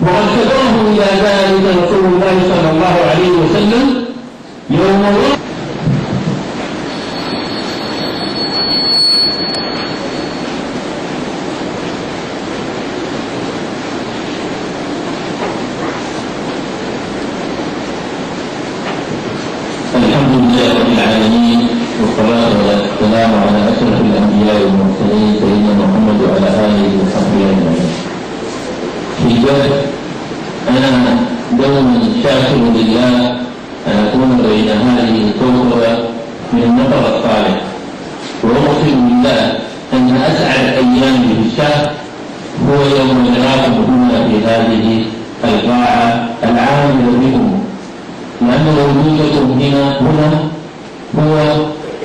وقد تبعه إلى ذلك رسول الله صلى الله عليه وسلم يوم الحمد لله رب العالمين، والصلاة والسلام على أشرف الأنبياء والمرسلين سيدنا محمد وعلى آله وصحبه أجمعين. في البدء أنا دوما شاكر لله أن أكون بين هذه الكوكبة من النفر الصالح، وأقسم بالله أن أسعد أيامي في الشهر هو يوم نراكم هنا في هذه القاعة العاملة بكم، لأن وجودكم هنا هو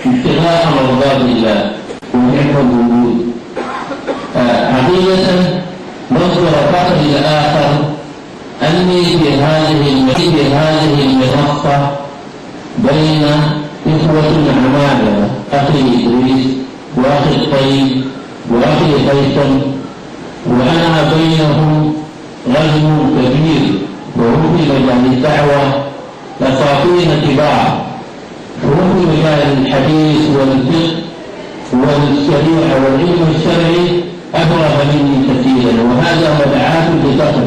ابتغاء مرضات الله ونعم الوجود. حقيقة مصدر فخر الآخر أني في هذه المنصة بين إخوة عمالة، أخي إدريس وأخي الطيب وأخي هيثم، وأنا بينهم رجل كبير وهم في مجال الدعوة أساطين كبار، وهم في مجال الحديث والفقه والشريعة والعلم الشرعي أبرز مني كثيرا، وهذا مدعاة لفخر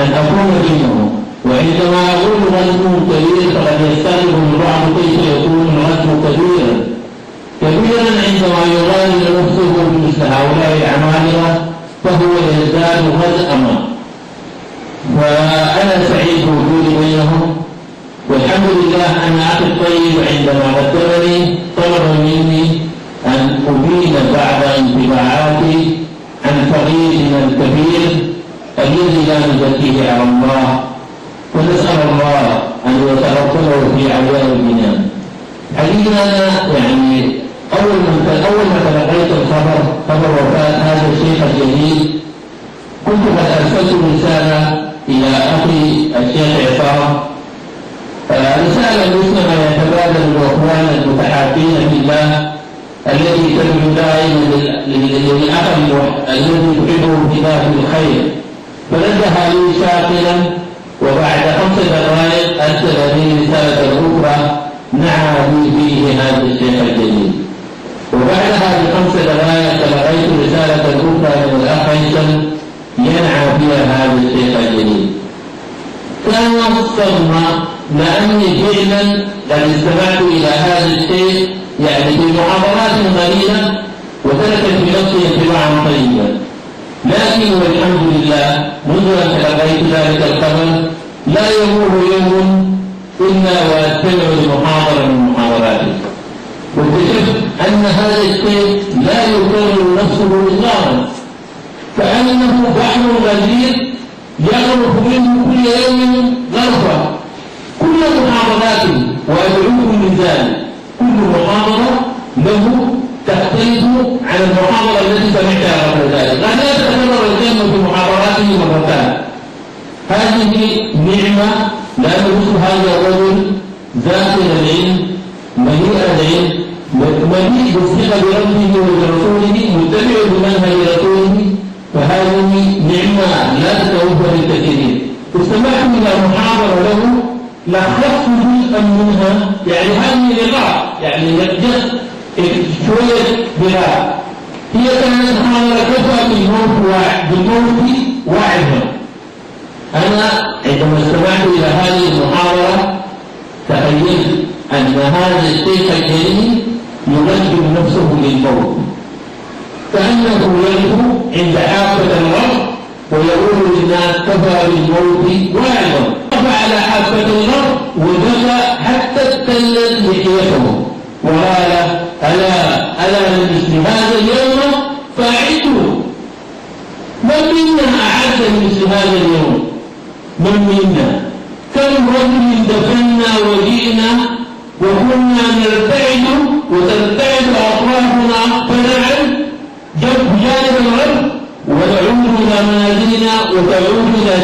أن أكون بينهم. وعندما أقول رجل كبير فقد يستغرب البعض كيف يكون الرجل كبيرا عندما يغادر نفسه بمثل هؤلاء العمالقة فهو يزداد غزأما. وأنا سعيد بوجودي بينهم، والحمد لله أن أخي الطيب عندما قدمني طلب مني أن أبين بعض انطباعاتي عن فقيدنا الكبير الذي لا نزكيه على الله، ونسأل الله أن يتغفره في عيال الجنان. حقيقة أنا أول ما تلقيت خبر وفاة هذا الشيخ الجليل كنت قد أرسلت رسالة إلى أخي الشيخ عصام، رسالة مثل ما يتبادل الأخوان المتحابين في الله الذي تدعو دائما للأخ الذي يحبه في ذات الخير، فردها لي شاكرا، وبعد 5 دقائق أرسل لي رسالة أخرى نعى لي فيه هذا الشيخ الجليل، وبعدها ب5 دقائق تلقيت رسالة أخرى من الأخ هيثم ينعى فيها هذا الشيخ الجليل. كان الصدمة لأني فعلا قد استمعت إلى هذا الشيء في محاضرات قليلة وتركت في نفسي انطباعا طيبا، لكن والحمد لله منذ أن تلقيت ذلك الخبر لا يمر يوم إلا وأستمع لمحاضرة من محاضراته، واكتشفت أن هذا الشيء لا يكرر نفسه إطلاقا، كأنه بحر غزير يغرف منه كل يوم غرفة. كل محاضراته وأدعوكم من ذلك كل محاضرة له تختلف عن المحاضرة التي سمعتها قبل ذلك، لا تتكرر الكلمة في محاضراته مرتان. هذه نعمة، لأن مثل هذا الرجل ذاكر العلم مليء العلم مليء بالثقة بربه وبرسوله متبع بمنهج رسوله، فهذه نعمة لا تتوفر للكثيرين. استمعت إلى محاضرة له لخصت جزءا منها، هذه لقاء نجد شوية بلاء، هي كانت محاضرة كفى بالموت واعظا. أنا عندما استمعت إلى هذه المحاضرة تخيلت أن هذا الشيخ الجليل يقدم نفسه للموت، كأنه يلهو عند حافة الرب ويقول للناس كفى بالموت واعظا، رفع على حافة الرب وبكى حتى ابتلت لحيته وقال ألا لمثل هذا اليوم فأعدوا. من منا أعد لمثل هذا اليوم؟ من منا؟ كم رجل دفنا وجئنا وكنا نرتعد وترتعد أطرافنا فنعد جانب الغرب ونعود إلى منازلنا وتعود إلى